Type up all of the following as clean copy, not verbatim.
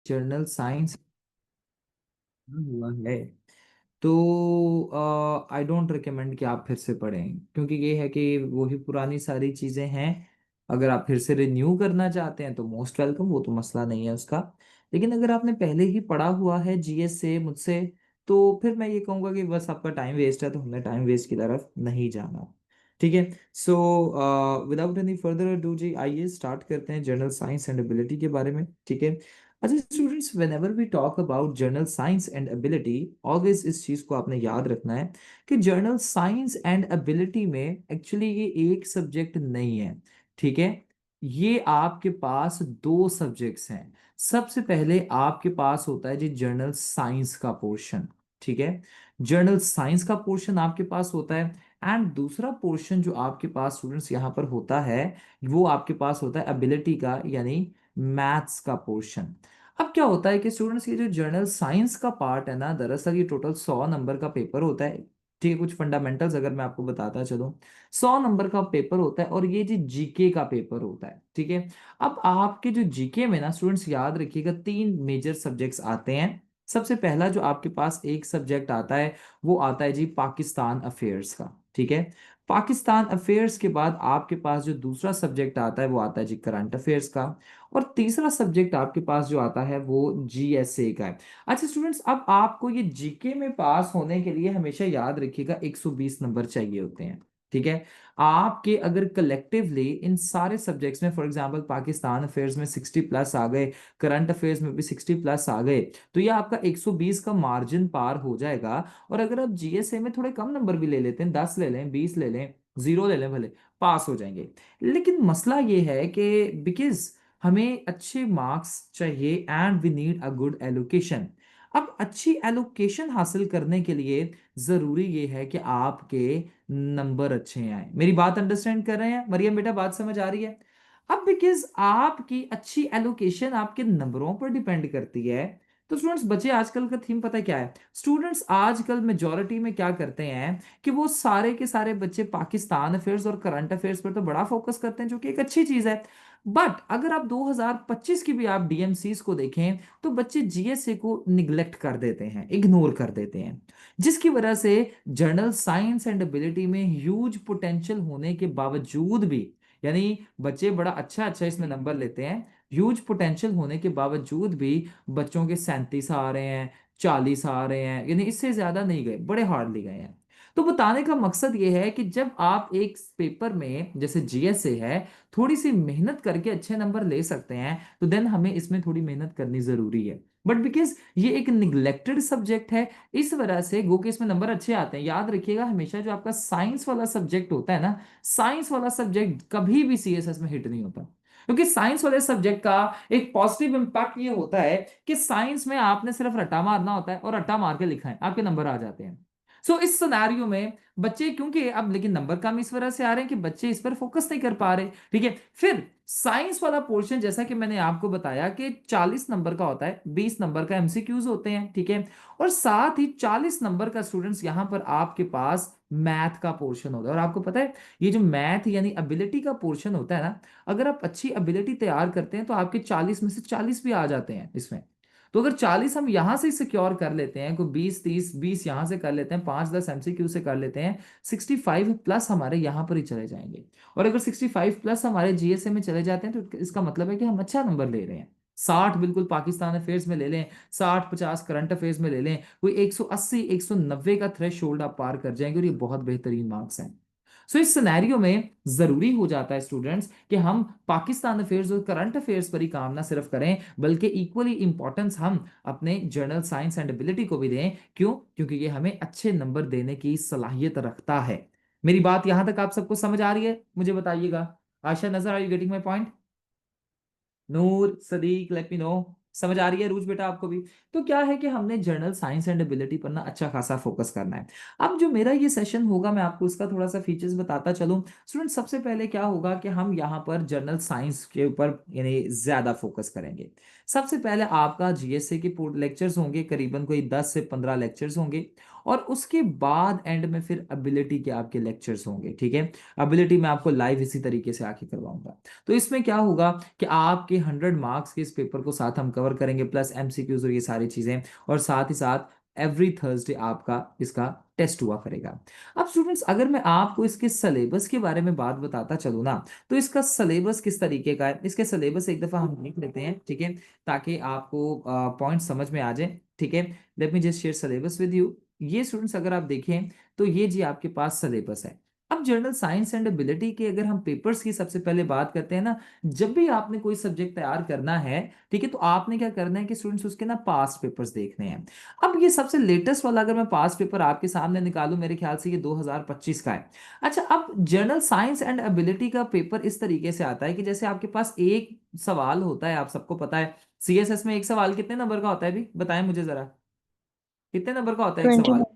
Journal science हुआ है, तो आई डोंट रिकमेंड कि आप फिर से पढ़ें, क्योंकि ये है कि वही पुरानी सारी चीज़ें हैं। अगर आप फिर से रिन्यू करना चाहते हैं तो मोस्ट वेलकम, वो तो मसला नहीं है उसका। लेकिन अगर आपने पहले ही पढ़ा हुआ है जीएस से मुझसे, तो फिर मैं ये कहूँगा कि बस आपका टाइम वेस्ट है, तो हमने टाइम वेस्ट की तरफ नहीं जाना। ठीक है। So without any further ado जी, आइए स्टार्ट करते हैं जर्नल साइंस एंड एबिलिटी के बारे में। ठीक है। अच्छा students, whenever we talk about general science and ability, always इस चीज को आपने याद रखना है कि जर्नल साइंस एंड एबिलिटी में एक्चुअली ये एक सब्जेक्ट नहीं है। ठीक है। ये आपके पास दो सब्जेक्ट्स हैं। सबसे पहले आपके पास होता है जी जर्नल साइंस का पोर्शन। ठीक है। जर्नल साइंस का पोर्शन आपके पास होता है, एंड दूसरा पोर्शन जो आपके पास स्टूडेंट्स यहाँ पर होता है, वो आपके पास होता है एबिलिटी का, यानी मैथ्स का पोर्शन। अब क्या होता है कि स्टूडेंट्स, ये जो जर्नल साइंस का पार्ट है ना, दरअसल ये टोटल 100 नंबर का पेपर होता है। ठीक है। कुछ फंडामेंटल्स अगर मैं आपको बताता चलूं, 100 नंबर का पेपर होता है, और ये जी जीके का पेपर होता है। ठीक है। अब आपके जो जीके में ना स्टूडेंट्स, याद रखिएगा, तीन मेजर सब्जेक्ट्स आते हैं। सबसे पहला जो आपके पास एक सब्जेक्ट आता है, वो आता है जी पाकिस्तान अफेयर्स का। ठीक है। पाकिस्तान अफेयर्स के बाद आपके पास जो दूसरा सब्जेक्ट आता है, वो आता है जी करंट अफेयर्स का। और तीसरा सब्जेक्ट आपके पास जो आता है, वो जीएसए का है। अच्छा स्टूडेंट्स, अब आपको ये जीके में पास होने के लिए हमेशा याद रखिएगा 120 नंबर चाहिए होते हैं। ठीक है। आपके अगर कलेक्टिवली इन सारे सब्जेक्ट्स में, फॉर एग्जांपल पाकिस्तान अफेयर्स में 60+ आ गए, करंट अफेयर्स में भी 60+ आ गए, तो ये आपका 120 का मार्जिन पार हो जाएगा। और अगर आप जीएसए में थोड़े कम नंबर भी ले लेते हैं, 10 ले लें, 20 ले लें, 0 ले लें, भले पास हो जाएंगे। लेकिन मसला ये है कि बिकॉज हमें अच्छे मार्क्स चाहिए and we need a good allocation. अब अच्छी एलोकेशन हासिल करने के लिए जरूरी ये है कि आपके नंबर अच्छे आए। मेरी बात अंडरस्टैंड कर रहे हैं मरियम बेटा? बात समझ आ रही है? अब बिकॉज आपकी अच्छी एलोकेशन आपके नंबरों पर डिपेंड करती है, तो स्टूडेंट्स, बच्चे आजकल का थीम पता है क्या है? स्टूडेंट्स आजकल मेजोरिटी में क्या करते हैं कि वो सारे के सारे बच्चे पाकिस्तान अफेयर्स और करंट अफेयर्स पर तो बड़ा फोकस करते हैं, जो कि एक अच्छी चीज है। बट अगर आप 2025 की भी आप डीएमसीज को देखें, तो बच्चे जीएसए को निग्लेक्ट कर देते हैं, इग्नोर कर देते हैं, जिसकी वजह से जर्नल साइंस एंड एबिलिटी में ह्यूज पोटेंशियल होने के बावजूद भी, यानी बच्चे बड़ा अच्छा अच्छा इसमें नंबर लेते हैं, ह्यूज पोटेंशियल होने के बावजूद भी बच्चों के 37 आ रहे हैं, 40 आ रहे हैं, यानी इससे ज्यादा नहीं गए, बड़े हार्डली गए हैं। तो बताने का मकसद ये है कि जब आप एक पेपर में जैसे जीएसए है, थोड़ी सी मेहनत करके अच्छे नंबर ले सकते हैं, तो देन हमें इसमें थोड़ी मेहनत करनी जरूरी है। बट बिकॉज ये एक निग्लेक्टेड सब्जेक्ट है, इस वजह से गो के इसमें नंबर अच्छे आते हैं। याद रखिएगा हमेशा, जो आपका साइंस वाला सब्जेक्ट होता है ना, साइंस वाला सब्जेक्ट कभी भी सीएसएस में हिट नहीं होता, क्योंकि साइंस वाले सब्जेक्ट का एक पॉजिटिव इंपैक्ट ये होता है कि साइंस में आपने सिर्फ रट्टा मारना होता है, और रट्टा मार के लिखा है, आपके नंबर आ जाते हैं। सो इस सिनेरियो में बच्चे, क्योंकि अब लेकिन नंबर कम इस वजह से आ रहे हैं कि बच्चे इस पर फोकस नहीं कर पा रहे। ठीक है। फिर साइंस वाला पोर्शन, जैसा कि मैंने आपको बताया कि 40 नंबर का होता है, 20 नंबर का एमसीक्यूज होते हैं। ठीक है। और साथ ही 40 नंबर का स्टूडेंट्स यहां पर आपके पास मैथ का पोर्शन होता है। और आपको पता है, ये जो मैथ यानी एबिलिटी का पोर्शन होता है ना, अगर आप अच्छी एबिलिटी तैयार करते हैं, तो आपके 40 में से 40 भी आ जाते हैं इसमें। तो अगर 40 हम यहां से सिक्योर कर लेते हैं, कोई 20 30 20 यहां से कर लेते हैं, 5 10 एमसीक्यू से कर लेते हैं, 65+ हमारे यहां पर ही चले जाएंगे। और अगर 65+ हमारे जीएसए में चले जाते हैं, तो इसका मतलब है कि हम अच्छा नंबर ले रहे हैं। 60 बिल्कुल पाकिस्तान अफेयर्स में ले लें, 60 50 करंट अफेयर्स में ले लें, कोई 180 190 का थ्रेश होल्ड आप पार कर जाएंगे, और ये बहुत बेहतरीन मार्क्स हैं। सो इस सिनेरियो में जरूरी हो जाता है स्टूडेंट्स कि हम पाकिस्तान अफेयर्स और करंट अफेयर्स पर ही काम ना सिर्फ करें, बल्कि इक्वली इंपॉर्टेंस हम अपने जर्नल साइंस एंड एबिलिटी को भी दें। क्यों? क्योंकि ये हमें अच्छे नंबर देने की सलाहियत रखता है। मेरी बात यहां तक आप सबको समझ आ रही है? मुझे बताइएगा। Asha, Nazar, are you getting my point? Noor, Sadiq, let me know. समझ आ रही है रूज बेटा आपको भी? तो क्या है कि हमने जर्नल साइंस एंड एबिलिटी पर ना अच्छा खासा फोकस करना है। अब जो मेरा ये सेशन होगा, मैं आपको इसका थोड़ा सा फीचर्स बताता चलूं। स्टूडेंट, सबसे पहले क्या होगा कि हम यहाँ पर जर्नल साइंस के ऊपर यानी ज्यादा फोकस करेंगे। सबसे पहले आपका जीएसए के लेक्चर्स होंगे, करीबन कोई 10 से 15 लेक्चर्स होंगे। और उसके बाद एंड में फिर एबिलिटी के आपके लेक्चर्स होंगे, ठीक है। एबिलिटी में आपको लाइव इसी तरीके से आके करवाऊंगा। तो इसमें क्या होगा कि आपके 100 मार्क्स के इस पेपर को साथ हम कवर करेंगे, प्लस एमसीक्यूज और ये सारी चीजें, और साथ ही साथ एवरी थर्सडे आपका इसका टेस्ट हुआ करेगा। अब स्टूडेंट्स, अगर मैं आपको इसके सिलेबस के बारे में बात बताता चलूँ ना, तो इसका सिलेबस किस तरीके का है, इसके सिलेबस एक दफा हम लिख लेते हैं, ठीक है, ताकि आपको पॉइंट समझ में आ जाए, ठीक है। Let me just share syllabus with you. ये स्टूडेंट्स अगर आप देखें तो ये जी आपके पास सिलेबस है। अब जनरल साइंस एंड एबिलिटी के अगर हम पेपर्स की सबसे पहले बात करते हैं ना, जब भी आपने कोई सब्जेक्ट तैयार करना है, ठीक है, तो आपने क्या करना है कि स्टूडेंट्स उसके ना पास्ट पेपर्स देखने हैं। अब ये सबसे लेटेस्ट वाला अगर मैं पास्ट पेपर आपके सामने निकालूं, मेरे ख्याल से ये 2025 का है। अच्छा, अब जनरल साइंस एंड एबिलिटी का पेपर इस तरीके से आता है कि जैसे आपके पास एक सवाल होता है, आप सबको पता है सीएसएस में एक सवाल कितने नंबर का होता है, भी बताएं मुझे जरा, कितने नंबर का होता है एक 20 सवाल? में।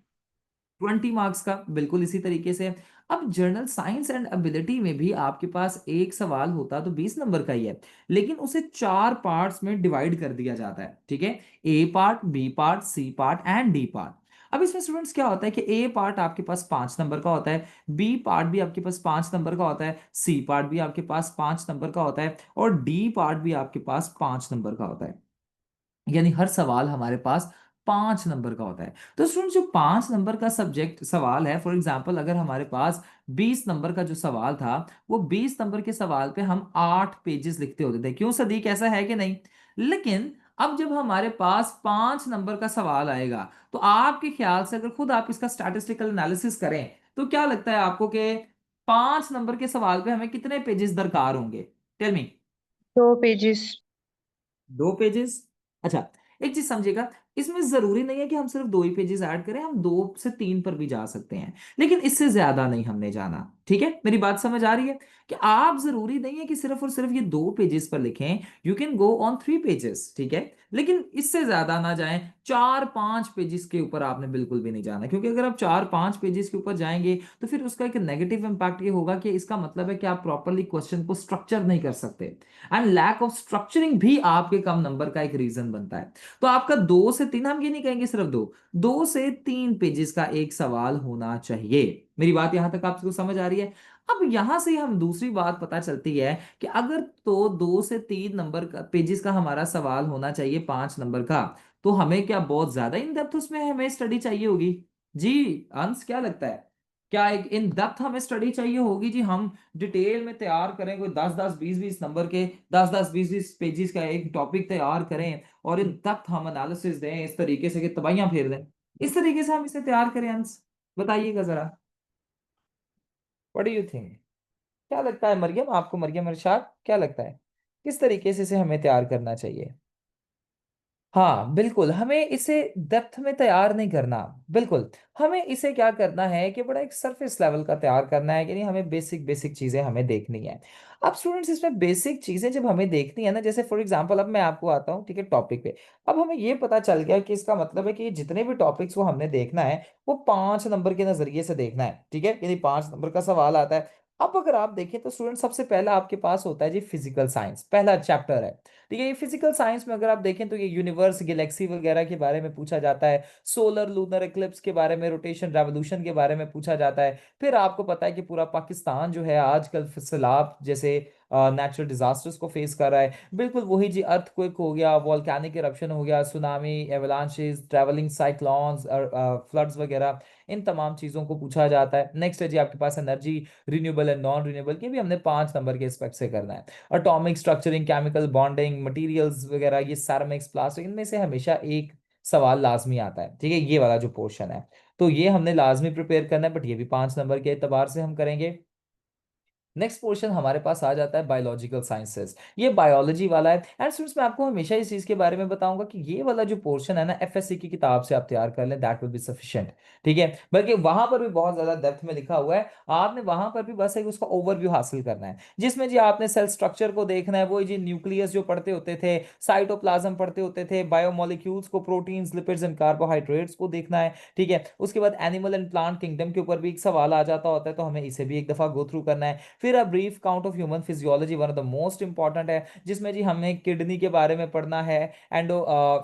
20 मार्क्स का, बिल्कुल इसी तरीके से। अब जर्नल साइंस एंड एबिलिटी में भी आपके पास एक सवाल होता तो 20 नंबर का ही है, लेकिन उसे 4 पार्ट्स में डिवाइड कर दिया जाता है, ठीक है। A part, B part, C part and D part. अब इसमें स्टूडेंट्स क्या होता है कि ए पार्ट आपके पास 5 नंबर का होता है, बी पार्ट भी आपके पास 5 नंबर का होता है, सी पार्ट भी आपके पास 5 नंबर का होता है, और डी पार्ट भी आपके पास 5 नंबर का होता है। यानी हर सवाल हमारे पास 5 नंबर का होता है। तो स्टूडेंट, जो 5 नंबर का सब्जेक्ट सवाल है, फॉर एग्जाम्पल अगर हमारे पास 20 नंबर का जो सवाल था, वो 20 नंबर के सवाल पे हम 8 पेजेस लिखते होते थे, क्यों सदीक, ऐसा है कि नहीं? लेकिन अब जब हमारे पास 5 नंबर का सवाल आएगा, तो आपके ख्याल से अगर खुद आप इसका स्टैटिस्टिकल एनालिसिस करें, तो क्या लगता है आपको कि 5 नंबर के सवाल पे हमें कितने पेजेस दरकार होंगे? Tell me. 2 पेजेस। 2 पेजेस। अच्छा, एक चीज समझिएगा, इसमें जरूरी नहीं है कि हम सिर्फ 2 ही पेजेस ऐड करें, हम 2 से 3 पर भी जा सकते हैं, लेकिन इससे ज्यादा नहीं हमने जाना, ठीक है। मेरी बात समझ आ रही है कि आप जरूरी नहीं है कि सिर्फ और सिर्फ ये 2 पेजेस पर लिखें, you can go on 3 pages, ठीक है। लेकिन इससे ज्यादा ना जाएं, 4-5 पेजेस के ऊपर आपने बिल्कुल भी नहीं जाना, क्योंकि अगर आप 4-5 पेजेस के ऊपर जाएंगे तो फिर उसका एक नेगेटिव इंपैक्ट ये होगा कि इसका मतलब है कि आप प्रॉपरली क्वेश्चन को स्ट्रक्चर नहीं कर सकते, एंड लैक ऑफ स्ट्रक्चरिंग भी आपके कम नंबर का एक रीजन बनता है। तो आपका 2 से 3, हम ये नहीं कहेंगे सिर्फ 2, 2 से 3 पेजेस का एक सवाल होना चाहिए। मेरी बात यहां तक आपको समझ आ रही है? अब यहां से हम दूसरी बात पता चलती है कि अगर तो 2 से 3 नंबर का पेजेस का हमारा सवाल होना चाहिए 5 नंबर का, तो हमें क्या बहुत ज्यादा इन डेप्थ उसमें हमें स्टडी चाहिए होगी? जी अंश, क्या लगता है, क्या एक इन डेप्थ हमें स्टडी चाहिए होगी? जी, हम डिटेल में तैयार करें कोई 10-10, 20-20 नंबर के, 10-10, 20-20 पेजेस का एक टॉपिक तैयार करें, और इन डेप्थ हम एनालिसिस दें इस तरीके से कि तबाहियां फेर दें, इस तरीके से हम इसे तैयार करें अंश? बताइएगा जरा, व्हाट डू यू थिंक? क्या लगता है मरियम, आपको, मरियम इरशाद, क्या लगता है किस तरीके से इसे हमें तैयार करना चाहिए? हाँ बिल्कुल, हमें इसे डेप्थ में तैयार नहीं करना, बिल्कुल। हमें इसे क्या करना है कि बड़ा एक सरफेस लेवल का तैयार करना है, कि नहीं, हमें बेसिक बेसिक चीजें हमें देखनी है। अब स्टूडेंट्स, इसमें बेसिक चीजें जब हमें देखनी है ना, जैसे फॉर एग्जांपल अब मैं आपको आता हूँ, ठीक है, टॉपिक पे। अब हमें ये पता चल गया कि इसका मतलब है कि जितने भी टॉपिक्स वो हमने देखना है, वो 5 नंबर के नजरिए से देखना है, ठीक है, यानी 5 नंबर का सवाल आता है। अब अगर आप देखें तो स्टूडेंट, सबसे पहला आपके पास होता है जी फिजिकल साइंस, पहला चैप्टर है, ठीक है। ये फिजिकल साइंस में अगर आप देखें तो ये यूनिवर्स, गैलेक्सी वगैरह के बारे में पूछा जाता है, सोलर लूनर इक्लिप्स के बारे में, रोटेशन रेवोल्यूशन के बारे में पूछा जाता है। फिर आपको पता है कि पूरा पाकिस्तान जो है आजकल सैलाब जैसे नेचुरल डिजास्टर्स को फेस कर रहा है, बिल्कुल वही जी, अर्थक्वेक हो गया, वॉल्केनिक इरप्शन हो गया, tsunami, avalanches, travelling cyclones, floods वगैरह, इन तमाम चीज़ों को पूछा जाता है। नेक्स्ट है जी आपके पास energy, renewable and non renewable, के भी हमने 5 नंबर के एस्पेक्ट से करना है। Atomic structuring, chemical bonding, materials वगैरह, ये सेरामिक्स, प्लास्टिक, इनमें से हमेशा एक सवाल लाजमी आता है, ठीक है, ये वाला जो पोर्शन है। तो ये हमने लाजमी प्रिपेयर करना है, बट ये भी 5 नंबर के एतबार से हम करेंगे। नेक्स्ट पोर्शन हमारे पास आ जाता है बायोलॉजिकल साइंसेस, ये बायोलॉजी वाला है। एंड स्टूडेंट्स, मैं आपको हमेशा इस चीज के बारे में बताऊंगा कि ये वाला जो पोर्शन है ना, एफएससी की किताब से आप तैयार कर लें, दैट विल बी सफिशिएंट, ठीक है। बल्कि वहां पर भी बहुत ज्यादा डेप्थ में लिखा हुआ है, आपने वहां पर भी बस एक उसका ओवरव्यू हासिल करना है, जिसमें जी आपने सेल स्ट्रक्चर को देखना है, वो जी न्यूक्लियस जो पढ़ते होते थे, साइटोप्लाज्म पढ़ते होते थे, बायोमोलिक्यूल्स को, प्रोटीन्स, लिपिड्स एंड कार्बोहाइड्रेट्स को देखना है, ठीक है। उसके बाद एनिमल एंड प्लांट किंगडम के ऊपर भी एक सवाल आ जाता होता है, तो हमें इसे भी एक दफा गो थ्रू करना है। फिर a brief count of human physiology, one of the most important है, जिसमें जी हमें किडनी के बारे में पढ़ना है। एंड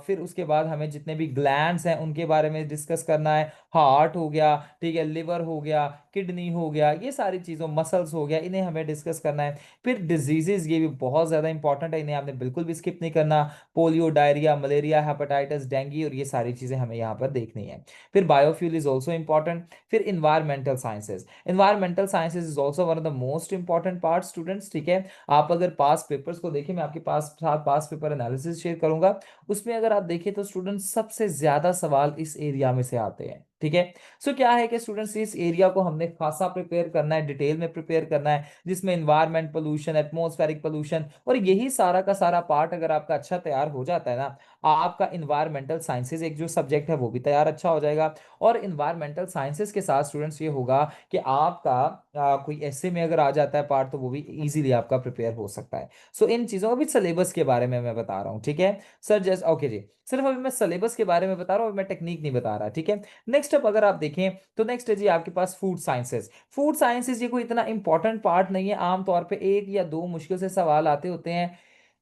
फिर उसके बाद हमें जितने भी ग्लैंड्स हैं उनके बारे में डिस्कस करना है। हार्ट हो गया, ठीक है, लिवर हो गया, किडनी हो गया, ये सारी चीज़ों, मसल्स हो गया, इन्हें हमें डिस्कस करना है। फिर डिजीजेज, ये भी बहुत ज़्यादा इंपॉर्टेंट है, इन्हें आपने बिल्कुल भी स्किप नहीं करना। Polio, diarrhoea, malaria, hepatitis, dengue, और ये सारी चीज़ें हमें यहाँ पर देखनी है। फिर बायोफ्यूल इज ऑल्सो इंपॉर्टेंट। फिर environmental sciences, environmental sciences is also one of the most important part students, ठीक है। आप अगर पास पेपर्स को देखें, मैं आपके पास साथ पास पेपर एनालिसिस शेयर करूंगा, उसमें अगर आप देखें तो स्टूडेंट्स सबसे ज्यादा सवाल इस एरिया में से आते हैं, ठीक है। सो क्या है कि स्टूडेंट्स इस एरिया को हमने खासा प्रिपेयर करना है, डिटेल में प्रिपेयर करना है, जिसमें इन्वायरमेंट पोल्यूशन, एटमॉस्फेरिक पोल्यूशन, और यही सारा का सारा पार्ट अगर आपका अच्छा तैयार हो जाता है ना, आपका इन्वायरमेंटल साइंसेज एक जो सब्जेक्ट है वो भी तैयार अच्छा हो जाएगा। और इन्वायरमेंटल साइंसेज के साथ स्टूडेंट्स ये होगा कि आपका कोई ऐसे में अगर आ जाता है पार्ट तो वो भी इजीली आपका प्रिपेयर हो सकता है। सो इन चीज़ों का भी सिलेबस के बारे में मैं बता रहा हूँ, ठीक है सर। जैसे ओके जी, सिर्फ अभी मैं सिलेबस के बारे में बता रहा हूँ, अभी मैं टेक्निक नहीं बता रहा, ठीक है। नेक्स्ट अप अगर आप देखें तो नेक्स्ट है जी आपके पास फूड साइंसेस। फूड साइंसेस ये कोई इतना इंपॉर्टेंट पार्ट नहीं है, आमतौर पे एक या दो मुश्किल से सवाल आते होते हैं,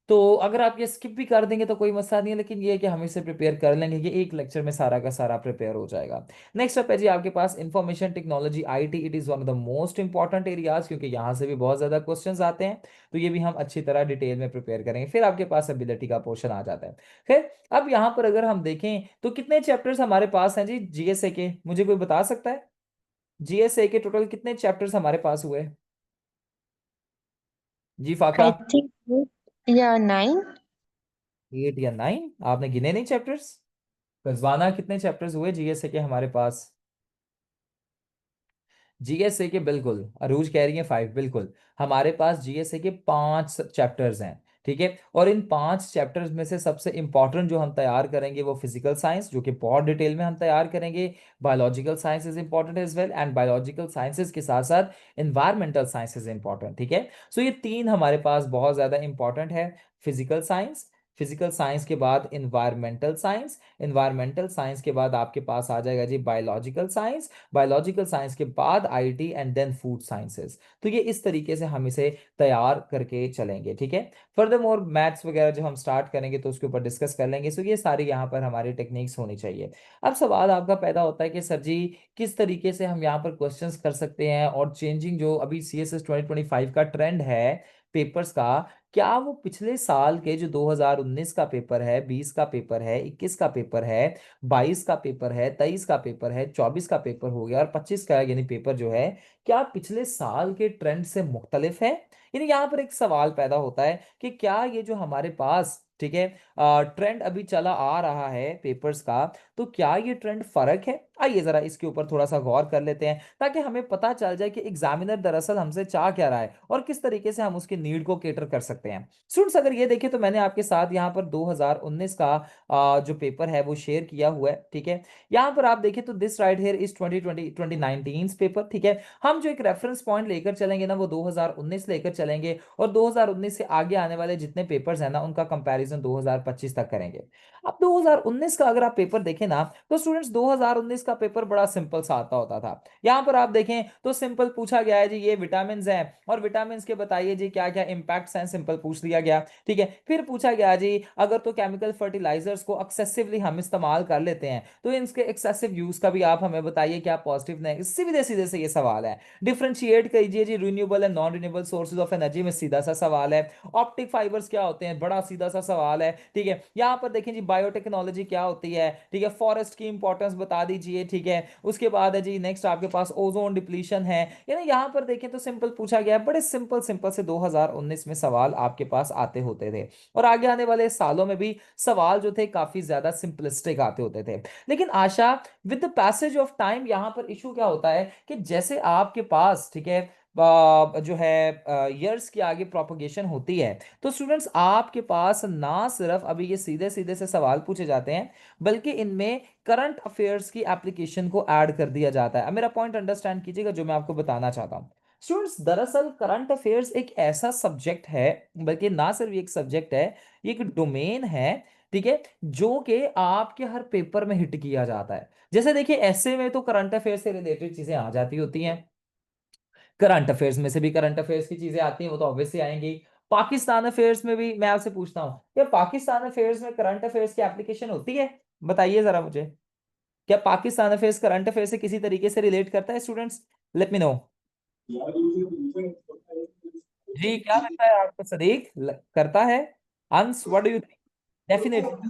तो अगर आप ये स्किप भी कर देंगे तो कोई मसला नहीं है, लेकिन ये है कि हम इसे प्रिपेयर कर लेंगे, ये एक लेक्चर में सारा का सारा प्रिपेयर हो जाएगा। नेक्स्ट अप है जी आपके पास information technology, IT. It is one of the most important areas, क्योंकि यहाँ से भी बहुत ज्यादा क्वेश्चंस आते हैं, तो ये भी हम अच्छी तरह डिटेल में प्रिपेयर करेंगे। फिर आपके पास एबिलिटी का पोर्शन आ जाता है। फिर अब यहाँ पर अगर हम देखें तो कितने चैप्टर्स हमारे पास हैं जी जीएसए के, मुझे कोई बता सकता है? जीएसए के टोटल कितने चैप्टर्स हमारे पास हुए जी फाका? I think yeah, 9. 8 या 9? आपने गिने नहीं चैप्टर्स? रजवाना कितने चैप्टर्स हुए जीएसए के हमारे पास? जीएसए के बिल्कुल, अरूज कह रही है 5, बिल्कुल। हमारे पास जीएसए के 5 चैप्टर्स हैं, ठीक है। और इन 5 चैप्टर्स में से सबसे इंपॉर्टेंट जो हम तैयार करेंगे वो फिजिकल साइंस, जो कि बहुत डिटेल में हम तैयार करेंगे। Biological science is important as well, and biological sciences के साथ साथ इन्वायरमेंटल साइंस इज इंपॉर्टेंट, ठीक है। सो ये तीन हमारे पास बहुत ज्यादा इंपॉर्टेंट है। फिजिकल साइंस, फिजिकल साइंस के बाद इन्वायरमेंटल साइंस, इन्वायरमेंटल साइंस के बाद आपके पास आ जाएगा जी बायोलॉजिकल साइंस, बायोलॉजिकल साइंस के बाद IT, and then food sciences. तो ये इस तरीके से हम इसे तैयार करके चलेंगे, ठीक है। फर्दर मोर मैथ्स वगैरह जब हम स्टार्ट करेंगे तो उसके ऊपर डिस्कस कर लेंगे। सो ये सारी यहाँ पर हमारी टेक्निक्स होनी चाहिए। अब सवाल आपका पैदा होता है कि सर जी किस तरीके से हम यहाँ पर क्वेश्चंस कर सकते हैं, और चेंजिंग जो अभी सीएसएस 2025 का ट्रेंड है पेपर्स का, क्या वो पिछले साल के जो 2019 का पेपर है, 20 का पेपर है, 21 का पेपर है, 22 का पेपर है, 23 का पेपर है, 24 का पेपर हो गया और 25 का यानी पेपर जो है, क्या पिछले साल के ट्रेंड से मुख्तलिफ है? यानी यहाँ पर एक सवाल पैदा होता है कि क्या ये जो हमारे पास, ठीक है, ट्रेंड अभी चला आ रहा है पेपर्स का, तो क्या ये ट्रेंड फर्क है? आइए जरा इसके ऊपर थोड़ा सा गौर कर लेते हैं, ताकि हमें पता चल जाए कि एग्जामिनर दरअसल हमसे चाह क्या रहा है और किस तरीके से हम उसकी नीड को केटर कर सकते हैं। स्टूडेंट्स अगर ये देखें तो मैंने आपके साथ यहाँ पर 2019 का जो पेपर है वो शेयर किया हुआ है, ठीक है। यहाँ पर आप देखें तो this right here is 2020 2019 paper, ठीक है। हम जो एक रेफरेंस पॉइंट लेकर चलेंगे ना वो 2019 लेकर चलेंगे, और 2019 से आगे आने वाले जितने पेपर्स हैं ना उनका कंपैरिजन 2025 तक करेंगे। अब 2019 का अगर आप पेपर देखें ना तो स्टूडेंट्स 2019 का पेपर बड़ा सिंपल सा आता होता था। यहाँ पर आप देखें तो सिंपल पूछा गया है जी ये विटामिन हैं, और विटामिन के बताइए जी क्या क्या इंपैक्ट्स हैं, सिंपल पूछ लिया गया, ठीक है। फिर पूछा गया जी अगर तो केमिकल फर्टिलाइजर्स को एक्सेसिवली हम इस्तेमाल कर लेते हैं तो इनके एक्सेसिव यूज का भी आप हमें बताइए क्या पॉजिटिव नहीं, सीधे सीधे से ये सवाल है। डिफरेंशिएट कीजिए जी renewable and non renewable sources of energy में, सीधा सा सवाल है। ऑप्टिक फाइबर्स क्या होते हैं, बड़ा सीधा सा सवाल है, ठीक है। यहाँ पर देखें जी बायोटेक्नोलॉजी क्या होती है, ठीक है, फॉरेस्ट की इंपॉर्टेंस बता दीजिए, ठीक है। उसके बाद है जी नेक्स्ट आपके पास ओजोन डिप्लीशन है। यानी यहाँ पर देखें तो सिंपल पूछा गया है, बड़े सिंपल सिंपल से 2019 में सवाल आपके पास आते होते थे, और आगे आने वाले सालों में भी सवाल जो थे काफी ज्यादा सिंपलिस्टिक आते होते थे। लेकिन as with the passage of time यहाँ पर इशू क्या होता है कि जैसे आपके पास, ठीक है, जो है ईयर्स की आगे प्रोपगेशन होती है, तो स्टूडेंट्स आपके पास ना सिर्फ अभी ये सीधे सीधे से सवाल पूछे जाते हैं, बल्कि इनमें करंट अफेयर्स की एप्लीकेशन को ऐड कर दिया जाता है। अब मेरा पॉइंट अंडरस्टैंड कीजिएगा जो मैं आपको बताना चाहता हूँ। स्टूडेंट्स दरअसल करंट अफेयर्स एक ऐसा सब्जेक्ट है, बल्कि ना सिर्फ एक सब्जेक्ट है, ये एक डोमेन है, ठीक है, जो कि आपके हर पेपर में हिट किया जाता है। जैसे देखिए ऐसे में तो करंट अफेयर से रिलेटेड चीजें आ जाती होती हैं, करंट अफेयर्स में से भी करंट अफेयर्स की चीजें आती हैं, वो तो ऑब्वियसली आएंगी। पाकिस्तान अफेयर्स में भी मैं आपसे पूछता हूँ, क्या पाकिस्तान अफेयर्स में करंट अफेयर्स की एप्लीकेशन होती है? बताइए जरा मुझे, क्या पाकिस्तान अफेयर्स करंट अफेयर से किसी तरीके से रिलेट करता है स्टूडेंट्स? Let me know. जी क्या लगता है आपको सदीक, करता है? Ansh what do you think? Definitely,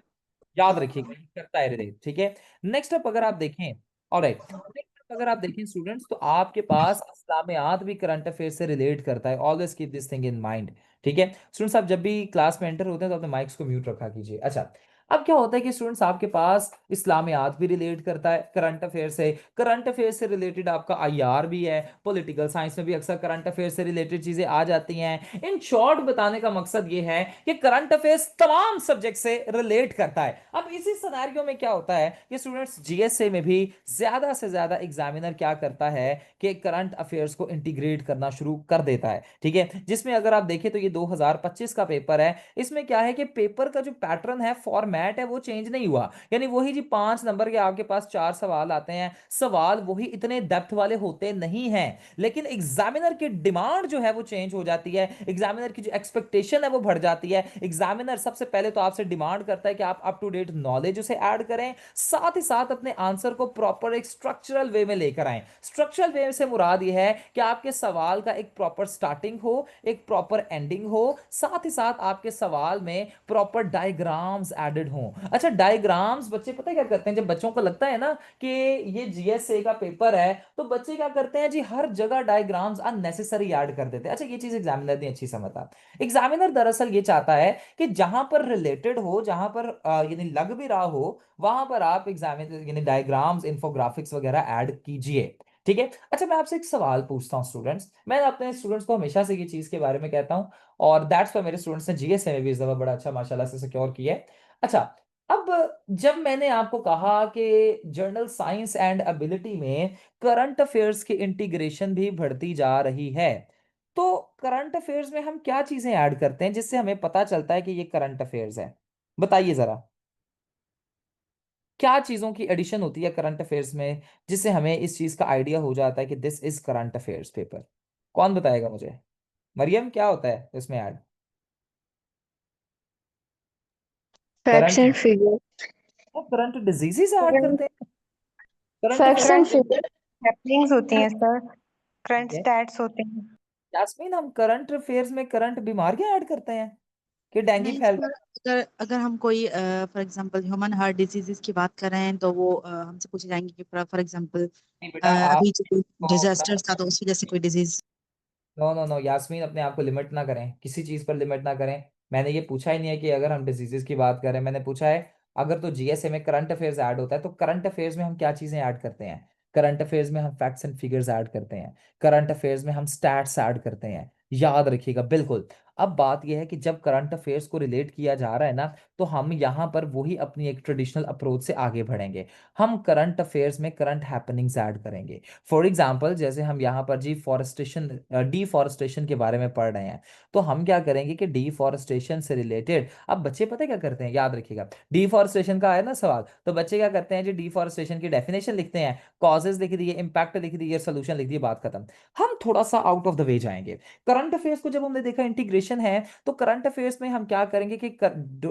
याद रखिएगा ये करता है रिलेट, ठीक है। नेक्स्ट अप अगर आप देखें, ऑलराइट, नेक्स्ट अप अगर आप देखें स्टूडेंट्स, तो आपके पास इस्लामियात भी करंट अफेयर से रिलेट करता है, always keep this thing in mind, ठीक है। स्टूडेंट्स आप जब भी क्लास में एंटर होते हैं तो अपने माइक्स को म्यूट रखा कीजिए। अच्छा, अब क्या होता है कि स्टूडेंट्स आपके पास इस्लामियात भी रिलेट करता है करंट अफेयर से, करंट अफेयर से रिलेटेड आपका आईआर भी है, पॉलिटिकल साइंस में भी अक्सर करंट अफेयर से रिलेटेड चीजें आ जाती हैं। इन शॉर्ट बताने का मकसद ये है कि करंट अफेयर्स तमाम सब्जेक्ट से रिलेट करता है। अब इसी सिनेरियो में क्या होता है कि स्टूडेंट्स जीएसए में भी ज्यादा से ज्यादा एग्जामिनर क्या करता है कि करंट अफेयर्स को इंटीग्रेट करना शुरू कर देता है, ठीक है। जिसमें अगर आप देखें तो ये 2025 का पेपर है, इसमें क्या है कि पेपर का जो पैटर्न है, फॉर्मेट है, वो चेंज नहीं हुआ। यानी वही जी 5 नंबर के आपके पास 4 सवाल आते हैं, सवाल वही इतने डेप्थ वाले होते नहीं हैं, लेकिन एग्जामिनर की डिमांड जो है वो चेंज हो जाती है, एग्जामिनर की जो एक्सपेक्टेशन है वो बढ़ जाती है। एग्जामिनर सबसे पहले तो आपसे डिमांड करता है कि आप अप टू डेट नॉलेज उसे ऐड करें, साथ ही साथ अपने आंसर को प्रॉपर एक स्ट्रक्चरल वे में लेकर आए। स्ट्रक्चरल वे से मुराद ये है कि आपके सवाल का एक प्रॉपर स्टार्टिंग हो, एक प्रॉपर एंडिंग हो, साथ ही साथ आपके सवाल में प्रॉपर डायग्राम्स एडेड हों। अच्छा, डायग्राम्स बच्चे पता है क्या करते हैं, जब बच्चों को लगता है ना कि ये जीएसए का पेपर है, तो बच्चे क्या करते हैं जी, हर जगह डायग्राम्स अननेसेसरी ऐड कर देते हैं। अच्छा, ये चीज एग्जामिनर नहीं अच्छी समझता। एग्जामिनर दरअसल ये चाहता है कि जहां पर रिलेटेड हो, जहां पर यानी लग भी रहा हो, वहां पर आप एग्जामिनर यानी डायग्राम्स, इंफोग्राफिक्स वगैरह ऐड कीजिए, ठीक है। अच्छा, मैं आपसे एक सवाल पूछता हूँ स्टूडेंट्स, मैं अपने स्टूडेंट्स को हमेशा से ये चीज के बारे में कहता हूँ, और दैट्स वाई मेरे स्टूडेंट्स ने जीएसए में भी इस दफा बड़ा अच्छा माशाल्लाह से सिक्योर किया है। अच्छा, अब जब मैंने आपको कहा कि जर्नल साइंस एंड एबिलिटी में करंट अफेयर्स की इंटीग्रेशन भी बढ़ती जा रही है, तो करंट अफेयर्स में हम क्या चीजें ऐड करते हैं जिससे हमें पता चलता है कि ये करंट अफेयर्स है? बताइए जरा, क्या चीजों की एडिशन होती है करंट अफेयर्स में जिससे हमें इस चीज का आइडिया हो जाता है कि this is current affairs paper? कौन बताएगा मुझे? मरियम, क्या होता है इसमें add? Facts current, and figure. Current diseases add करते हैं करंट फैक्ट्स अफेयर्स एंड में? फिगर हैपनिंग्स होती हैं सर। ठीक करंट है स्टैट्स होते हैं। यास्मीन, हम करंट अफेयर्स में करंट बीमारियां ऐड करते हैं कि डेंगू नहीं फैल रहा सर, अगर अगर हम कोई for example human heart diseases की बात कर रहे हैं तो वो हमसे पूछे जाएंगे कि फॉर एग्जांपल है? नहीं बेटा, आप अभी जो अपना, डिजास्टर था तो उस वजह से कोई disease. No no no Yasmin, अपने आप को लिमिट ना करें, किसी चीज पर लिमिट ना करें। मैंने ये पूछा ही नहीं है कि अगर हम डिजीजेस की बात करें, मैंने पूछा है अगर तो जीएसए में करंट अफेयर्स ऐड होता है तो करंट अफेयर्स में हम क्या चीजें ऐड करते हैं? करंट अफेयर्स में हम फैक्ट्स एंड फिगर्स ऐड करते हैं, करंट अफेयर्स में हम स्टैट्स ऐड करते हैं, याद रखिएगा बिल्कुल। अब बात यह है कि जब करंट अफेयर्स को रिलेट किया जा रहा है ना, तो हम यहाँ पर वही अपनी एक ट्रेडिशनल अप्रोच से आगे बढ़ेंगे। हम करंट अफेयर्स में करंट हैपनिंग्स ऐड करेंगे। फॉर एग्जाम्पल, जैसे हम यहाँ पर जी फॉरेस्टेशन, डिफॉरेस्टेशन के बारे में पढ़ रहे हैं, तो हम क्या करेंगे कि डिफॉरेस्टेशन से रिलेटेड, अब बच्चे पता है क्या करते हैं, याद रखिएगा, डिफॉरेस्टेशन का आया ना सवाल, तो बच्चे क्या करते हैं जी, डिफॉरेस्टेशन की डेफिनेशन लिखते हैं, कॉजेज लिख दिए, इंपैक्ट लिख दिए, सोल्यूशन लिख दिए, बात खत्म। हम थोड़ा सा आउट ऑफ द वे जाएंगे। करंट अफेयर्स को जब हमने देखा इंटीग्रेशन है, तो करंट अफेयर्स में हम क्या करेंगे कि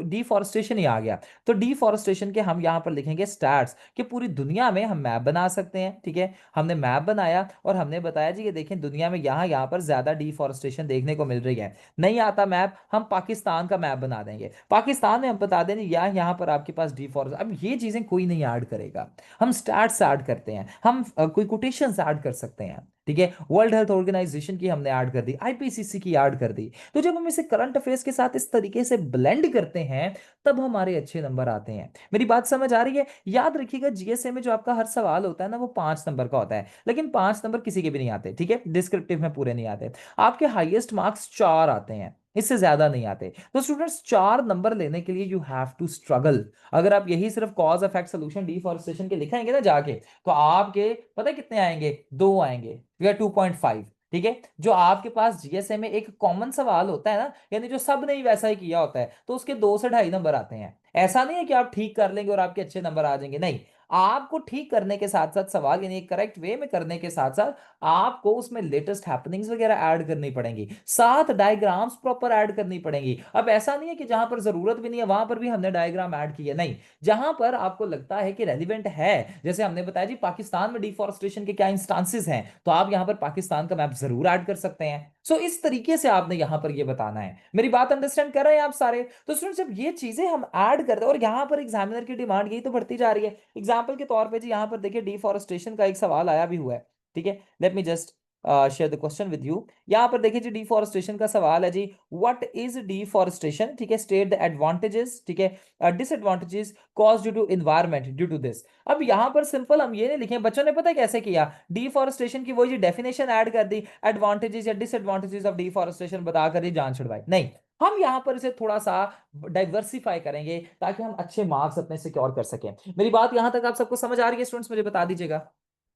डिफॉरेस्टेशन ही आ गया, तो डिफॉरेस्टेशन के हम यहाँ पर लिखेंगे स्टैट्स, कि पूरी दुनिया में हम मैप बना सकते हैं, ठीक है। हमने मैप बनाया और हमने बताया जी ये देखें दुनिया में यहाँ यहाँ पर ज्यादा डिफॉरेस्टेशन देखने को मिल रही है। नहीं आता मैप, हम पाकिस्तान का मैप बना देंगे, पाकिस्तान में हम बता देंगे यहाँ यहाँ पर आपके पास डिफॉरेस्ट। अब ये चीजें कोई नहीं ऐड करेगा, हम स्टैट्स ऐड करते हैं, हम कोई कोटेशंस ऐड कर सकते हैं, ठीक है। वर्ल्ड हेल्थ ऑर्गेनाइजेशन की हमने ऐड कर दी, आईपीसीसी की ऐड कर दी। तो जब हम इसे करंट अफेयर्स के साथ इस तरीके से ब्लेंड करते हैं, तब हमारे अच्छे नंबर आते हैं। मेरी बात समझ आ रही है? याद रखिएगा जीएसए में जो आपका हर सवाल होता है ना, वो 5 नंबर का होता है, लेकिन 5 नंबर किसी के भी नहीं आते, ठीक है, डिस्क्रिप्टिव में पूरे नहीं आते। आपके हाईएस्ट मार्क्स 4 आते हैं, इससे ज्यादा नहीं आते। तो स्टूडेंट्स 4 नंबर लेने के लिए यू हैव टू स्ट्रगल। अगर आप यही सिर्फ कॉज इफेक्ट सोल्यूशन डिफॉरेस्टेशन के लिखाएंगे ना जाके, तो आपके पता है कितने आएंगे? 2 आएंगे या 2.5, ठीक है। जो आपके पास जीएसए में एक कॉमन सवाल होता है ना, यानी जो सब ने ही वैसा ही किया होता है, तो उसके 2 से 2.5 नंबर आते हैं। ऐसा नहीं है कि आप ठीक कर लेंगे और आपके अच्छे नंबर आ जाएंगे, नहीं। आपको ठीक करने के साथ साथ सवाल यानी करेक्ट वे में करने के साथ साथ आपको उसमें लेटेस्ट हैपनिंग्स वगैरह ऐड करनी पड़ेंगी, साथ डायग्राम्स प्रॉपर ऐड करनी पड़ेंगी। अब ऐसा नहीं है कि जहां पर जरूरत भी नहीं है वहां पर भी हमने डायग्राम ऐड किया, नहीं, जहां पर आपको लगता है कि रेलिवेंट है, जैसे हमने बताया जी पाकिस्तान में डिफॉरेस्टेशन के क्या इंस्टांसेस हैं, तो आप यहां पर पाकिस्तान का मैप जरूर ऐड कर सकते हैं। सो इस तरीके से आपने यहां पर ये बताना है। मेरी बात अंडरस्टैंड कर रहे हैं आप सारे? तो स्टूडेंट्स जब ये चीजें हम ऐड करते हैं, और यहां पर एग्जामिनर की डिमांड यही तो बढ़ती जा रही है। एग्जाम्पल के तौर पे जी यहां पर देखिए डिफॉरेस्टेशन का एक सवाल आया भी हुआ है, ठीक है, let me just share the question with you. यहां पर देखिए जी डिफॉरेस्टेशन का सवाल है जी, व्हाट इज डिफॉरेस्टेशन, ठीक है, स्टेट द एडवांटेजेस, ठीक है, disadvantages cause due to environment due to this. अब यहां पर सिंपल हम ये नहीं लिखे, बच्चों ने पता है कैसे किया, डिफॉरेस्टेशन की वही जी डेफिनेशन ऐड कर दी, एडवांटेजेस या डिसएडवांटेजेस ऑफ डिफॉरेस्टेशन बताकर ही जान छुड़वाई, नहीं, हम यहां पर इसे थोड़ा सा डाइवर्सिफाई करेंगे ताकि हम अच्छे मार्क्स अपने सिक्योर कर सकें। मेरी बात यहां तक आप सबको समझ आ रही है स्टूडेंट्स? मुझे बता दीजिएगा।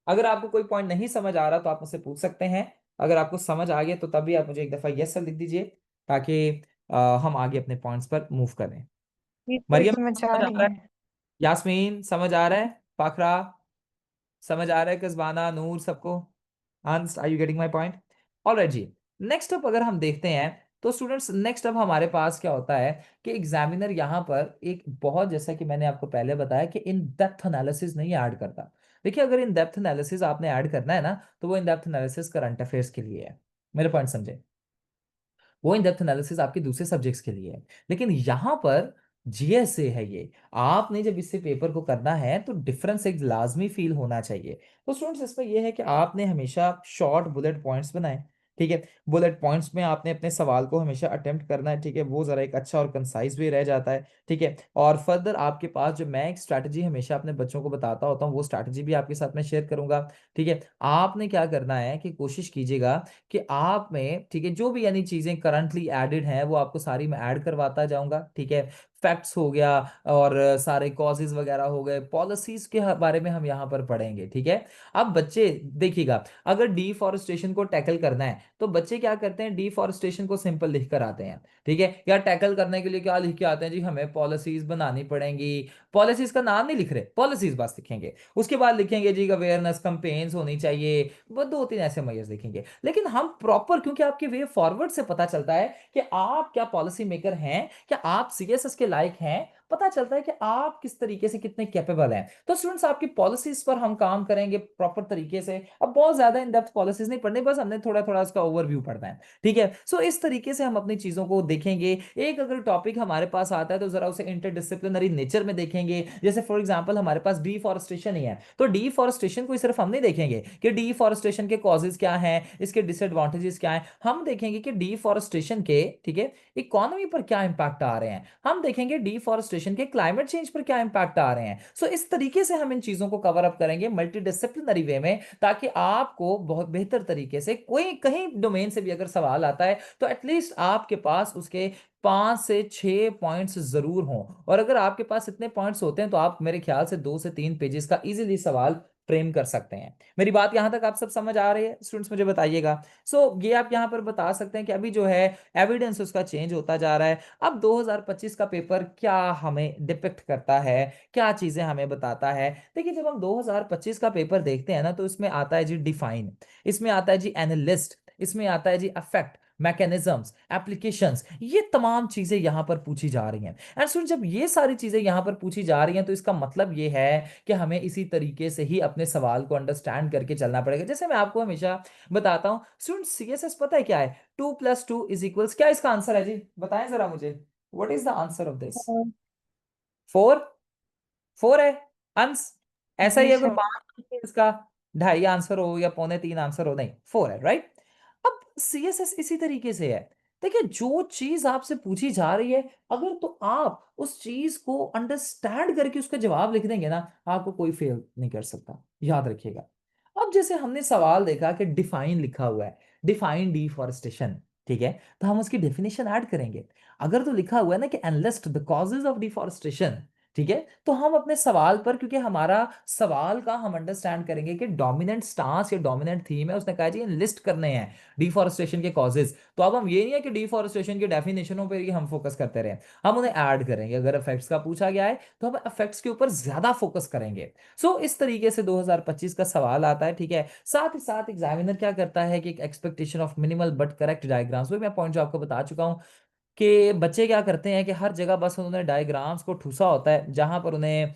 अगर आपको कोई पॉइंट नहीं समझ आ रहा तो आप मुझसे पूछ सकते हैं, अगर आपको समझ आ गया तो तभी आप मुझे एक दफा यस सर लिख दीजिए, ताकि हम आगे अपने पॉइंट्स पर मूव करें। ये तो मरियम समझ आ समझ आ रही रहा है? है। यास्मीन समझ आ रहा है? पाखरा समझ आ रहा है? कस्बाना, नूर, सबको? Ansh are you getting my point? Alright जी। नेक्स्ट अप अगर हम देखते हैं तो स्टूडेंट्स नेक्स्ट अप हमारे पास क्या होता है कि एग्जामिनर यहाँ पर एक बहुत, जैसा कि मैंने आपको पहले बताया कि इन डेप्थ एनालिसिस नहीं ऐड करता। देखिए अगर इन डेप्थ एनालिसिस आपने ऐड करना है ना तो वो in depth analysis current affairs के लिए है, मेरे पॉइंट समझे, वो इन डेप्थ एनालिसिस आपके दूसरे सब्जेक्ट्स के लिए है। लेकिन यहां पर जीएसए है ये, आपने जब इससे पेपर को करना है तो डिफरेंस एक लाजमी फील होना चाहिए। तो स्टूडेंट्स इसमें यह है कि आपने हमेशा शॉर्ट बुलेट पॉइंट्स बनाए, ठीक है, बुलेट पॉइंट्स में आपने अपने सवाल को हमेशा अटेम्प्ट करना है, ठीक है, वो जरा एक अच्छा और कंसाइज भी रह जाता है, ठीक है। और फर्दर आपके पास जो मैं एक स्ट्रैटेजी हमेशा अपने बच्चों को बताता होता हूँ वो स्ट्रैटेजी भी आपके साथ में शेयर करूंगा, ठीक है। आपने क्या करना है कि कोशिश कीजिएगा कि आप में, ठीक है, जो भी यानी चीजें करंटली एडेड हैं वो आपको सारी मैं ऐड करवाता जाऊंगा, ठीक है। फैक्ट्स हो गया और सारे कॉजेज वगैरह हो गए, पॉलिसीज के बारे में हम यहाँ पर पढ़ेंगे, ठीक है। अब बच्चे देखिएगा, अगर डिफॉरेस्टेशन को टैकल करना है तो बच्चे क्या करते हैं, डिफॉरेस्टेशन को सिंपल लिख कर आते हैं, ठीक है, या टैकल करने के लिए क्या लिख के आते हैं जी, हमें पॉलिसीज बनानी पड़ेंगी। पॉलिसीज का नाम नहीं लिख रहे, पॉलिसीज बस लिखेंगे, उसके बाद लिखेंगे जी अवेयरनेस कैंपेन्स होनी चाहिए, वो दो तीन ऐसे मैयर्स लिखेंगे। लेकिन हम प्रॉपर, क्योंकि आपके वे फॉरवर्ड से पता चलता है कि आप क्या पॉलिसी मेकर हैं, क्या आप सीएसएस के लायक हैं, पता चलता है कि आप किस तरीके से कितने कैपेबल हैं। तो स्टूडेंट्स आपकी पॉलिसीज पर हम काम करेंगे प्रॉपर तरीके से। अब बहुत ज्यादा इन डेप्थ पॉलिसीज नहीं पढ़नी, बस हमने थोड़ा थोड़ा उसका ओवरव्यू पढ़ना है, ठीक है। सो इस तरीके से हम अपनी चीजों को देखेंगे। एक अगर टॉपिक हमारे पास आता है तो जरा उसे इंटरडिसिप्लिनरी नेचर में देखेंगे। जैसे फॉर एग्जांपल हमारे पास डिफॉरेस्टेशन ही है, तो डिफॉरेस्टेशन को सिर्फ हम नहीं देखेंगे कि डिफॉरेस्टेशन के कॉजेज क्या हैं, इसके डिसएडवांटेजेस क्या हैं, हम देखेंगे कि डिफॉरेस्टेशन के, ठीक है, इकोनॉमी पर क्या इंपैक्ट आ रहे हैं, हम देखेंगे डिफॉरेस्टेशन के क्लाइमेट चेंज पर क्या इंपैक्ट आ रहे हैं। सो इस तरीके से हम इन चीजों को कवर अप करेंगे मल्टीडिसिप्लिनरी वे में, ताकि आपको बहुत बेहतर तरीके से कोई कहीं डोमेन से भी अगर सवाल आता है तो एटलीस्ट आपके पास उसके 5 से 6 पॉइंट्स जरूर हों। और अगर आपके पास इतने पॉइंट्स होते हैं तो आप मेरे ख्याल से 2 से 3 पेजेस का इजीली सवाल फ्रेम कर सकते हैं। मेरी बात यहां तक आप सब समझ आ रही है स्टूडेंट्स? मुझे बताइएगा। ये आप यहां पर बता सकते हैं कि अभी जो है एविडेंस उसका चेंज होता जा रहा है। अब 2025 का पेपर क्या हमें डिपिक्ट करता है, क्या चीजें हमें बताता है? देखिए जब हम 2025 का पेपर देखते हैं ना तो इसमें आता है जी डिफाइन, इसमें आता है जी एनालिस्ट, इसमें आता है जी अफेक्ट, मैकेनिज्म्स, एप्लीकेशंस, ये तमाम चीजें यहां पर पूछी जा रही हैं। एंड सुन, जब ये सारी चीजें यहां पर पूछी जा रही हैं तो इसका मतलब ये है कि हमें इसी तरीके से ही अपने सवाल को अंडरस्टैंड करके चलना पड़ेगा। जैसे मैं आपको हमेशा बताता हूं स्टूडेंट, सीएसएस पता है क्या है? 2+2 = क्या इसका आंसर है जी? बताएं जरा मुझे, what is the answer of this? और 4? 4 है अंश? ऐसा ही जी है कोई सर। 5 इसका 2.5 आंसर हो या 3.25 आंसर हो? नहीं, 4 है, राइट। अब सीएसएस इसी तरीके से है। देखिए जो चीज आपसे पूछी जा रही है, अगर तो आप उस चीज को अंडरस्टैंड करके उसका जवाब लिख देंगे ना, आपको कोई फेल नहीं कर सकता, याद रखिएगा। अब जैसे हमने सवाल देखा कि डिफाइन लिखा हुआ है, डिफाइन डिफॉरेस्टेशन, ठीक है, तो हम उसकी डेफिनेशन ऐड करेंगे। अगर तो लिखा हुआ है ना कि analyst the causes of deforestation, ठीक है। तो हम अपने सवाल पर, क्योंकि हमारा सवाल का हम अंडरस्टैंड करेंगे कि डोमिनेंट स्टांस या डोमिनेंट थीम है, उसने कहा जी लिस्ट करने हैं डिफॉरेस्टेशन के कॉजेज। तो अब हम ये नहीं है कि डिफॉरेस्टेशन की डेफिनेशनों पर ही हम फोकस करते रहे, हम उन्हें ऐड करेंगे। अगर इफेक्ट्स का पूछा गया है तो हम इफेक्ट्स के ऊपर ज्यादा फोकस करेंगे। सो इस तरीके से 2025 का सवाल आता है, ठीक है। साथ ही साथ एग्जामिनर क्या करता है कि expectation of minimal but correct diagrams, वो मैं पॉइंट जो आपको बता चुका हूँ कि बच्चे क्या करते हैं कि हर जगह बस उन्होंने डायग्राम्स को ठूसा होता है, जहां पर उन्हें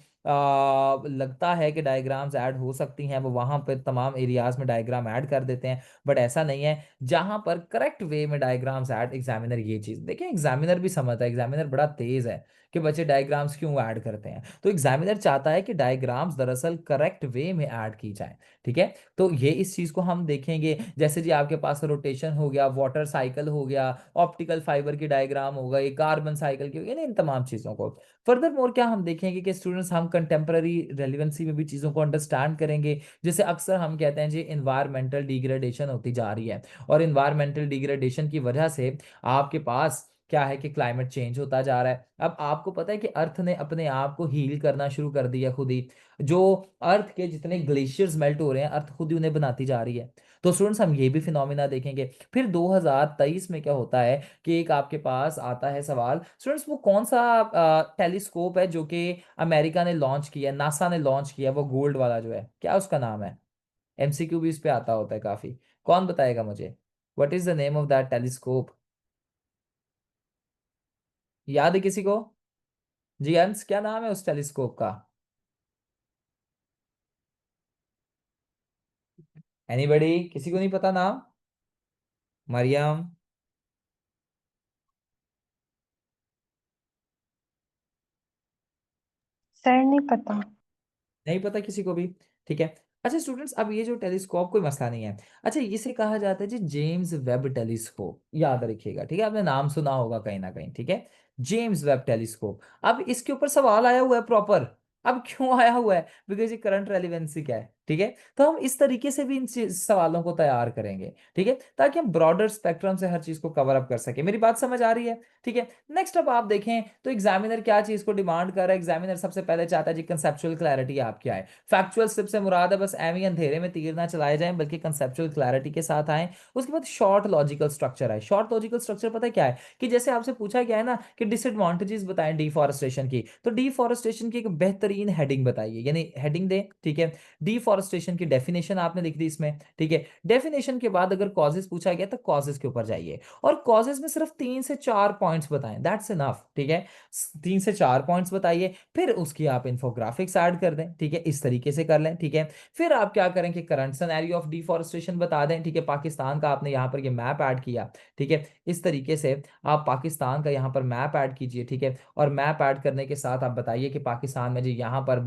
लगता है कि डायग्राम्स ऐड हो सकती हैं वो वहां पर तमाम एरियाज में डायग्राम ऐड कर देते हैं। बट ऐसा नहीं है, जहां पर करेक्ट वे में डायग्राम्स ऐड, एग्जामिनर ये चीज देखिए, एग्जामिनर भी समझता है, एग्जामिनर बड़ा तेज है कि बच्चे डायग्राम्स क्यों ऐड करते हैं। तो एग्जामिनर चाहता है कि डायग्राम्स दरअसल करेक्ट वे में ऐड की जाए, ठीक है। तो ये इस चीज को हम देखेंगे, जैसे जी आपके पास रोटेशन हो गया, वाटर साइकिल हो गया, ऑप्टिकल फाइबर की डायग्राम होगा, ये कार्बन साइकिल की होगी ना, इन तमाम चीजों को फर्दर मोर क्या हम देखेंगे कि स्टूडेंट्स हम कंटेम्पररी रेलिवेंसी में भी चीजों को अंडरस्टैंड करेंगे। जैसे अक्सर हम कहते हैं जी इन्वायरमेंटल डिग्रेडेशन होती जा रही है, और इन्वायरमेंटल डिग्रेडेशन की वजह से आपके पास क्या है कि क्लाइमेट चेंज होता जा रहा है। अब आपको पता है कि अर्थ ने अपने आप को हील करना शुरू कर दिया खुद ही। जो अर्थ के जितने ग्लेशियर्स मेल्ट हो रहे हैं, अर्थ खुद ही उन्हें बनाती जा रही है। तो स्टूडेंट्स हम ये भी फिनोमिना देखेंगे। फिर 2023 में क्या होता है कि एक आपके पास आता है सवाल, स्टूडेंट्स वो कौन सा टेलीस्कोप है जो कि अमेरिका ने लॉन्च किया, नासा ने लॉन्च किया, वो गोल्ड वाला जो है, क्या उसका नाम है? एमसीक्यू भी इस पे आता होता है काफी। कौन बताएगा मुझे? What is the name of that telescope? याद है किसी को? जी अंश, क्या नाम है उस टेलीस्कोप का? एनीबडी, किसी को नहीं पता नाम? मरियम? सर नहीं पता। नहीं पता किसी को भी? ठीक है। अच्छा स्टूडेंट्स, अब ये जो टेलीस्कोप कोई मसला नहीं है। अच्छा, इसे कहा जाता है जी जेम्स वेब टेलीस्कोप, याद रखिएगा, ठीक है। आपने नाम सुना होगा कहीं ना कहीं, ठीक है। James Webb telescope. अब इसके ऊपर सवाल आया हुआ है प्रॉपर। अब क्यों आया हुआ है? बिकॉज ये करंट रेलिवेंसी क्या है, ठीक है। तो हम इस तरीके से भी इन सवालों को तैयार करेंगे, ठीक है, ताकि हम ब्रॉडर स्पेक्ट्रम से हर चीज को कवर अप कर सके। मेरी बात समझ आ रही है? ठीक है। नेक्स्ट अब आप देखें तो एग्जामिनर क्या चीज को डिमांड कर रहा है। एग्जामिनर सबसे पहले चाहता है जी कंसेप्चुअल क्लैरिटी आपकी आए। फैक्चुअल स्लिप से मुराद है बस एवं ही अंधेरे में तीर ना चलाए जाएं, बल्कि कंसेप्चुअल क्लैरिटी के साथ आए। उसके बाद शॉर्ट लॉजिकल स्ट्रक्चर है। शॉर्ट लॉजिकल स्ट्रक्चर पता है क्या है? कि जैसे आपसे पूछा गया है ना कि डिसएडवांटेजेस बताएं डिफॉरेस्टेशन की, तो डिफॉरेस्टेशन की एक बेहतरीन हेडिंग बताइए, यानी हेडिंग दें, ठीक है। डिफॉरेस्टेशन की डेफिनेशन आपने लिख दी इसमें, ठीक है। डेफिनेशन के बाद अगर कॉजेज पूछा गया तो कॉजेज के ऊपर जाइए, और कॉजेज में सिर्फ 3 से 4 पॉइंट्स बताएं, दैट्स इनफ, ठीक है। 3 से 4 पॉइंट्स बताइए, फिर उसकी आप इंफोग्राफिक्स ऐड कर दें, ठीक है, इस तरीके से कर लें, ठीक है। फिर आप क्या करें कि करंट सिनेरियो ऑफ डिफॉरेस्टेशन बता दें, ठीक है। पाकिस्तान का आपने यहाँ पर ये मैप ऐड किया, ठीक है। इस तरीके से आप पाकिस्तान का यहाँ पर मैप ऐड कीजिए, ठीक है। और मैप ऐड करने के साथ आप बताइए कि पाकिस्तान में जी यहाँ पर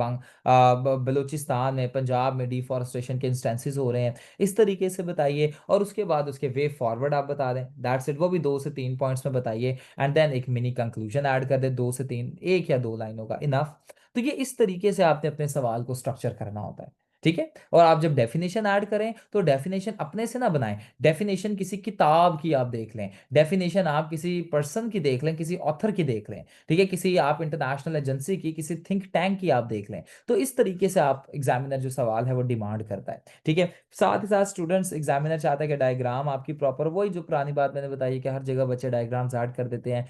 बलूचिस्तान में, पंजाब में डिफॉरेस्टेशन के इंस्टेंसेस हो रहे हैं, इस तरीके से बताइए। और उसके बाद उसके वे फॉरवर्ड आप बता दें, दैट्स इट। वो भी 2 से 3 पॉइंट्स में बताइए, एंड देन एक मिनी कंक्लूजन ऐड कर दे, 2 से 3, 1 या 2 लाइनों का, इनफ। तो ये इस तरीके से आपने अपने सवाल को स्ट्रक्चर करना होता है, ठीक है। और आप जब डेफिनेशन ऐड करें तो डेफिनेशन अपने से ना बनाएं, डेफिनेशन किसी किताब की आप देख लें, डेफिनेशन आप किसी पर्सन की देख लें, किसी ऑथर की देख लें, ठीक है, किसी आप इंटरनेशनल एजेंसी की, किसी थिंक टैंक की आप देख लें। तो इस तरीके से आप एग्जामिनर जो सवाल है वो डिमांड करता है, ठीक है। साथ ही साथ स्टूडेंट्स, एग्जामिनर चाहता है कि डायग्राम आपकी प्रॉपर, वही जो पुरानी बात मैंने बताई कि हर जगह बच्चे डायग्राम्स ऐड कर देते हैं,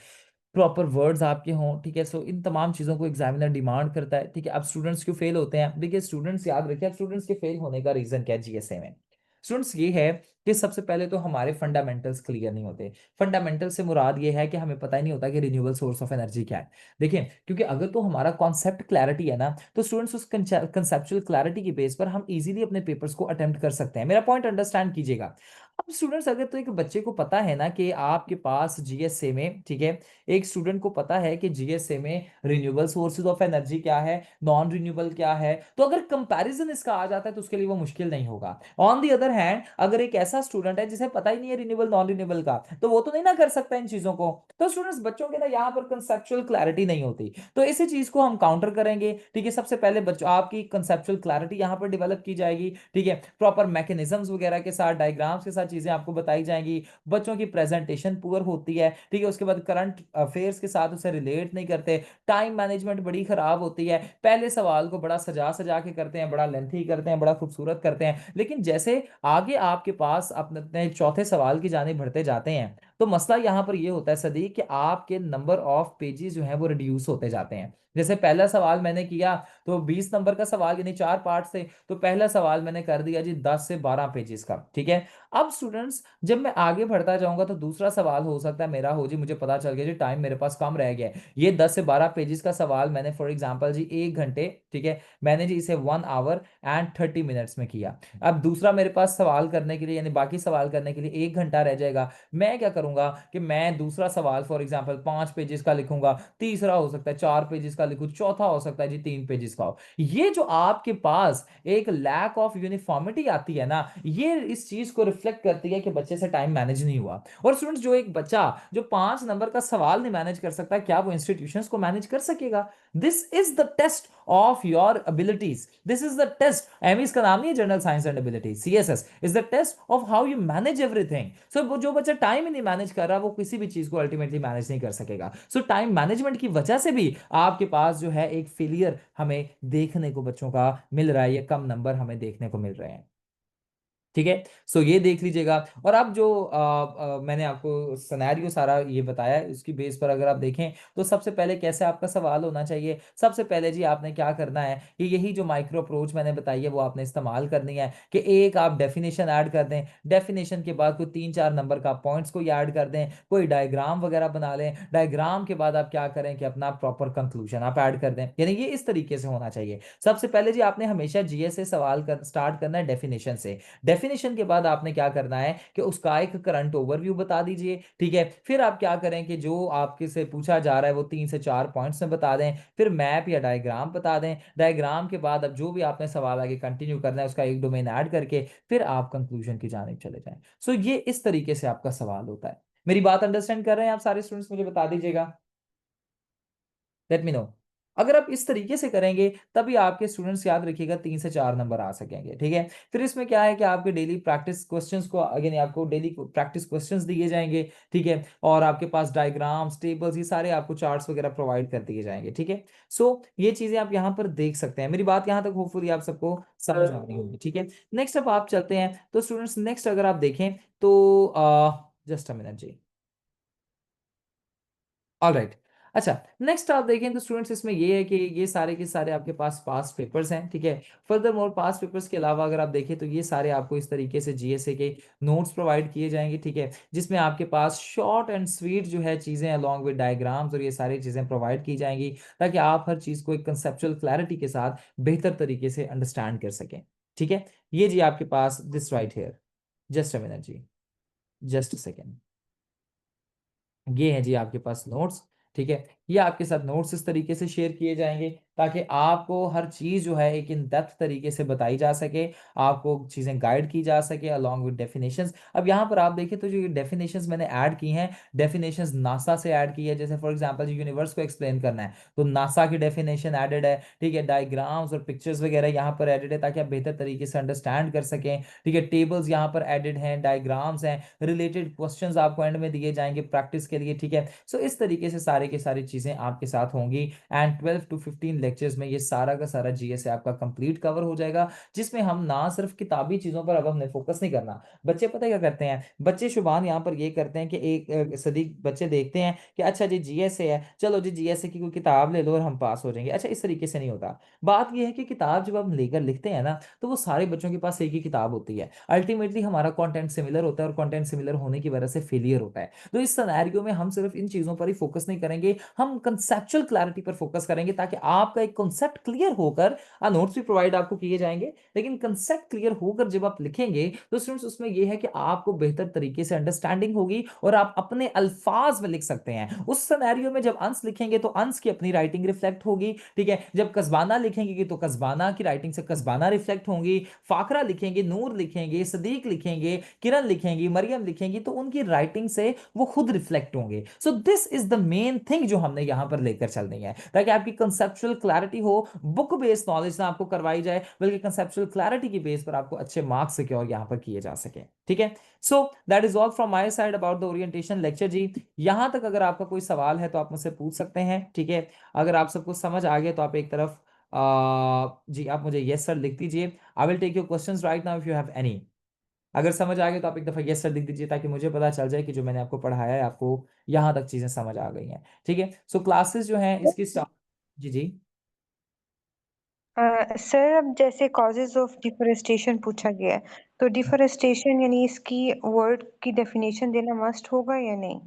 प्रॉपर वर्ड्स आपके हों, ठीक है। सो इन तमाम चीज़ों को एग्जामिनर डिमांड करता है, ठीक है। अब स्टूडेंट्स क्यों फेल होते हैं? देखिए स्टूडेंट्स, याद रखिए, स्टूडेंट्स के फेल होने का रीजन क्या है जीएसए में? स्टूडेंट्स ये है कि सबसे पहले तो हमारे फंडामेंटल्स क्लियर नहीं होते। फंडामेंटल से मुराद ये है कि हमें पता ही नहीं होता कि रिन्यूएबल सोर्स ऑफ एनर्जी क्या है। देखिए, क्योंकि अगर तो हमारा कॉन्सेप्ट क्लैरिटी है ना, तो स्टूडेंट्स उस कंसेप्चुअल क्लैरिटी की बेस पर हम इजीली अपने पेपर्स को अटेम्प्ट कर सकते हैं। मेरा पॉइंट अंडरस्टैंड कीजिएगा। अब स्टूडेंट्स, अगर तो एक बच्चे को पता है ना कि आपके पास जीएसए में, ठीक है, एक स्टूडेंट को पता है कि जीएसए में रिन्यूएबल सोर्सेज ऑफ एनर्जी क्या है, नॉन रिन्यूएबल क्या है, तो अगर कंपैरिजन इसका आ जाता है तो उसके लिए वो मुश्किल नहीं होगा। ऑन दी अदर हैंड, अगर एक ऐसा स्टूडेंट है जिसे पता ही नहीं है रिन्यूएबल नॉन रिन्यूएबल का, तो वो तो नहीं ना कर सकता इन चीजों को। तो स्टूडेंट्स, बच्चों के ना यहाँ पर कंसेप्चुअल क्लैरिटी नहीं होती, तो इसी चीज को हम काउंटर करेंगे, ठीक है। सबसे पहले बच्चों आपकी कंसेप्चुअल क्लैरिटी यहाँ पर डेवलप की जाएगी, ठीक है, प्रॉपर मैकेनिज्म्स वगैरह के साथ, डायग्राम्स के साथ साथ चीजें आपको बताई जाएंगी, बच्चों की प्रेजेंटेशन पुअर होती है, ठीक है, उसके बाद करंट अफेयर्स के साथ उसे रिलेट नहीं करते, टाइम मैनेजमेंट बड़ी खराब होती है, पहले सवाल को बड़ा सजा सजा के करते हैं, बड़ा लेंथी करते हैं, बड़ा खूबसूरत करते हैं, लेकिन जैसे आगे आपके पास अपने अपने चौथे सवाल की जाने बढ़ते जाते हैं, तो मसला यहां पर यह होता है सदीक कि आपके नंबर ऑफ पेजेस जो है वो रिड्यूस होते जाते हैं। जैसे पहला सवाल मैंने किया तो 20 नंबर का सवाल, यानी 4 पार्ट से, तो पहला सवाल मैंने कर दिया जी 10 से 12 पेजेस का, ठीक है। अब स्टूडेंट्स जब मैं आगे बढ़ता जाऊंगा तो दूसरा सवाल हो सकता है मेरा हो जी, मुझे पता चल गया जी टाइम मेरे पास कम रह गया है, ये 10 से 12 पेजेस का सवाल मैंने फॉर एग्जांपल जी 1 घंटे, ठीक है, मैंने जी इसे 1 आवर एंड 30 मिनट्स में किया। अब दूसरा मेरे पास सवाल करने के लिए, यानी बाकी सवाल करने के लिए 1 घंटा रह जाएगा। मैं क्या करूंगा कि मैं दूसरा सवाल फॉर एग्जांपल 5 पेजेस का लिखूंगा, तीसरा हो सकता है 4 पेजेस का लिखूं, चौथा हो सकता है जी 3 पेजेस का हो। ये जो आपके पास एक लैक ऑफ यूनिफॉर्मिटी आती है ना, ये इस चीज को रिफ्लेक्ट करती है कि बच्चे से टाइम मैनेज नहीं हुआ। और स्टूडेंट्स जो एक बच्चा जो 5 नंबर का सवाल नहीं मैनेज कर सकता, क्या वो इंस्टीट्यूशंस को मैनेज कर सकेगा? This is the test of your abilities, this is the test, MES का नाम नहीं है general science and abilities, CSS is the test of how you manage everything. So जो बच्चा टाइम ही नहीं मैनेज कर रहा वो किसी भी चीज को अल्टीमेटली मैनेज नहीं कर सकेगा। सो टाइम मैनेजमेंट की वजह से भी आपके पास जो है एक फेलियर हमें देखने को बच्चों का मिल रहा है, या कम नंबर हमें देखने को मिल रहे हैं, ठीक है। सो ये देख लीजिएगा। और अब जो मैंने आपको सिनेरियो सारा ये बताया है, उसकी बेस पर अगर आप देखें तो सबसे पहले कैसे आपका सवाल होना चाहिए। सबसे पहले जी आपने क्या करना है कि यही जो माइक्रो अप्रोच मैंने बताई है वो आपने इस्तेमाल करनी है, कि एक आप डेफिनेशन ऐड कर दें, डेफिनेशन के बाद कोई 3-4 नंबर का पॉइंट्स को ऐड कर दें, कोई डायग्राम वगैरह बना लें, डायग्राम के बाद आप क्या करें कि अपना प्रॉपर कंक्लूजन आप ऐड कर दें, यानी ये इस तरीके से होना चाहिए। सबसे पहले जी आपने हमेशा जीएस से सवाल कर स्टार्ट करना है डेफिनेशन से। डेफिनेशन के बाद आपने क्या करना है कि उसका एक करंट ओवरव्यू बता दीजिए, ठीक है। फिर आप क्या करें कि जो आपके से पूछा जा रहा है वो 3 से 4 पॉइंट्स में बता दें, फिर मैप या डायग्राम बता दें। डायग्राम के बाद अब जो भी आपने सवाल आगे कंटिन्यू करना है उसका एक डोमेन ऐड करके फिर आप कंक्लूजन की जानिब चले जाएं। सो ये इस तरीके से आपका सवाल होता है। मेरी बात अंडरस्टैंड कर रहे हैं आप सारे स्टूडेंट्स? मुझे बता दीजिएगा, लेट मी नो। अगर आप इस तरीके से करेंगे तभी आपके स्टूडेंट्स, याद रखिएगा, 3 से 4 नंबर आ सकेंगे, ठीक है। फिर इसमें क्या है कि आपके डेली प्रैक्टिस क्वेश्चंस को, अगेन आपको डेली प्रैक्टिस क्वेश्चंस दिए जाएंगे, ठीक है, और आपके पास डायग्राम्स, टेबल्स, ये सारे आपको चार्ट्स वगैरह प्रोवाइड कर दिए जाएंगे, ठीक है। सो ये चीजें आप यहाँ पर देख सकते हैं। मेरी बात यहाँ तक होपफुली आप सबको समझ आ रही होगी, ठीक है। नेक्स्ट अब आप चलते हैं तो स्टूडेंट्स, नेक्स्ट अगर आप देखें तो जस्ट अ मिनट जी, ऑलराइट। अच्छा, नेक्स्ट आप देखें तो स्टूडेंट्स इसमें ये है कि ये सारे के सारे आपके पास पास्ट पेपर्स हैं, ठीक है। फर्दर मोर पास्ट पेपर्स के अलावा अगर आप देखें तो ये सारे आपको इस तरीके से जीएसए के नोट्स प्रोवाइड किए जाएंगे, ठीक है, जिसमें आपके पास शॉर्ट एंड स्वीट जो है चीज़ें अलॉन्ग विद डायग्राम्स और ये सारी चीज़ें प्रोवाइड की जाएंगी, ताकि आप हर चीज़ को एक कंसेप्चुअल क्लैरिटी के साथ बेहतर तरीके से अंडरस्टैंड कर सकें, ठीक है। ये जी आपके पास this right here, just a minute जी, जस्ट अ सेकेंड, ये है जी आपके पास नोट्स, ठीक है। ये आपके साथ नोट्स इस तरीके से शेयर किए जाएंगे ताकि आपको हर चीज जो है एक इन डेप्थ तरीके से बताई जा सके, आपको चीजें गाइड की जा सके अलॉन्ग विद डेफिनेशंस। अब यहाँ पर आप देखें तो जो ये डेफिनेशंस मैंने ऐड की हैं, डेफिनेशंस नासा से ऐड की है। जैसे फॉर एग्जांपल जो यूनिवर्स को एक्सप्लेन करना है तो नासा की डेफिनेशन एडेड है, ठीक है। डायग्राम्स और पिक्चर्स वगैरह यहाँ पर एडेड है ताकि आप बेहतर तरीके से अंडरस्टैंड कर सकें, ठीक है। टेबल्स यहाँ पर एडेड हैं, डायग्राम्स हैं, रिलेटेड क्वेश्चंस आपको एंड में दिए जाएंगे प्रैक्टिस के लिए, ठीक है। सो इस तरीके से सारे की सारी चीजें आपके साथ होंगी एंड 12 to 15 लेक्चर्स में ये सारा का सारा जीएस आपका कंप्लीट कवर हो जाएगा, जिसमें हम ना सिर्फ किताबी चीजों पर अब हमने फोकस नहीं करना। बच्चे पता है क्या करते हैं, बच्चे शुभान यहाँ पर ये करते हैं कि एक सदी बच्चे देखते हैं कि अच्छा जी जीएसए है, चलो जी जीएसए की कोई किताब ले लो और हम पास हो जाएंगे। अच्छा, इस तरीके से नहीं होता। बात यह है कि किताब जब हम लेकर लिखते हैं ना तो वो सारे बच्चों के पास एक ही किताब होती है, अल्टीमेटली हमारा कंटेंट सिमिलर होता है और कंटेंट सिमिलर होने की वजह से फेलियर होता है। तो इस सिनेरियो में हम सिर्फ इन चीजों पर ही फोकस नहीं करेंगे, हम कंसेप्चुअल क्लैरिटी पर फोकस करेंगे ताकि आपका एक कंसेप्ट क्लियर होकर, नोट्स भी प्रोवाइड आपको किए जाएंगे, लेकिन कंसेप्ट क्लियर होकर जब आप लिखेंगे तो स्टूडेंट्स उसमें यह है कि आपको बेहतर तरीके से अंडरस्टैंडिंग होगी और आप अपने अल्फाज में लिख सकते हैं। उस सिनेरियो में जब अंश लिखेंगे तो अंश की अपनी राइटिंग रिफ्लेक्ट होगी, ठीक है। जब कस्बाना लिखेंगे तो कस्बाना की राइटिंग से कस्बाना रिफ्लेक्ट होंगी, फाकरा लिखेंगे, नूर लिखेंगे, सदीक लिखेंगे, किरण लिखेंगी, मरियम लिखेंगी, तो उनकी राइटिंग से वो खुद रिफ्लेक्ट होंगे। So this is the main thing जो हमने हमने यहाँ पर लेकर चलनी है, ताकि आपकी कंसेप्चुअल क्लैरिटी हो। बुक बेस्ड नॉलेज ना आपको करवाई जाए, बल्कि कंसेप्चुअल क्लैरिटी की बेस पर आपको अच्छे मार्क्स सिक्योर यहाँ पर किए जा सके। ठीक है, so that is all from my side about the orientation lecture जी। यहाँ तक अगर आपका कोई सवाल है तो आप मुझसे पूछ सकते हैं। ठीक है, अगर आप सबको समझ आ गया तो आप एक तरफ जी आप मुझे यस सर लिख दीजिए। I will take your questions right now if you have any. अगर समझ आ गया तो आप एक दफा यस सर लिख दीजिए, ताकि मुझे पता चल जाए कि जो मैंने आपको पढ़ाया है आपको यहाँ तक चीजें समझ आ गई हैं। ठीक है, सो क्लासेस जो हैं इसकी स्टार्ट। जी जी। सर अब जैसे कॉजेज ऑफ डिफोरेस्टेशन पूछा गया है, तो डिफोरेस्टेशन यानी इसकी वर्ड की डेफिनेशन देना मस्ट होगा या नहीं?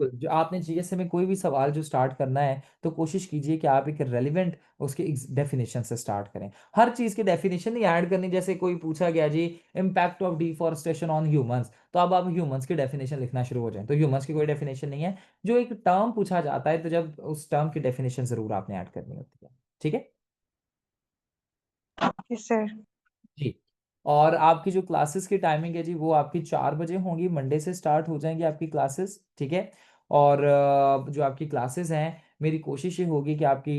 बिल्कुल। जो आपने जीएसए में कोई भी सवाल जो स्टार्ट करना है तो कोशिश कीजिए कि आप एक रेलिवेंट उसके डेफिनेशन से स्टार्ट करें। हर चीज की डेफिनेशन नहीं ऐड करनी। जैसे कोई पूछा गया जी impact of deforestation on humans, तो अब आप ह्यूमंस की डेफिनेशन लिखना शुरू हो जाए, तो ह्यूमंस की कोई डेफिनेशन नहीं है। जो एक टर्म पूछा जाता है तो जब उस टर्म की डेफिनेशन जरूर आपने ऐड करनी होती है। ठीक है यस सर। जी। और आपकी जो क्लासेस की टाइमिंग है जी वो आपकी 4 बजे होंगी, मंडे से स्टार्ट हो जाएंगी आपकी क्लासेस। ठीक है, और जो आपकी क्लासेस हैं मेरी कोशिश ये होगी कि आपकी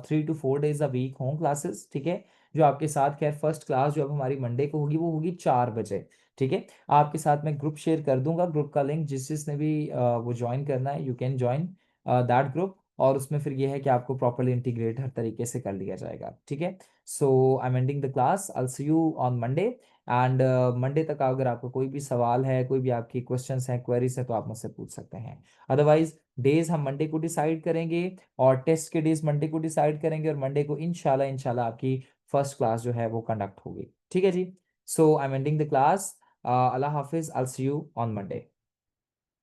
3 to 4 डेज अ वीक हों क्लासेस। ठीक है, जो आपके साथ खैर फर्स्ट क्लास जो अब हमारी मंडे को होगी वो होगी 4 बजे। ठीक है, आपके साथ मैं ग्रुप शेयर कर दूंगा, ग्रुप का लिंक जिस जिसने भी वो ज्वाइन करना है you can join that group. और उसमें फिर ये है कि आपको प्रॉपरली इंटीग्रेट हर तरीके से कर लिया जाएगा। ठीक है, so I am ending the class, I see you on Monday. And Monday तक अगर आपको कोई भी सवाल है, कोई भी आपकी क्वेश्चंस हैं, क्वेरीज हैं, तो आप मुझसे पूछ सकते हैं। अदरवाइज डेज हम मंडे को डिसाइड करेंगे, और टेस्ट के डेज मंडे को डिसाइड करेंगे, और मंडे को इंशाल्लाह इंशाल्लाह आपकी फर्स्ट क्लास जो है वो कंडक्ट होगी। ठीक है जी, so I am ending the class. अल्लाह हाफिज, I see you on Monday.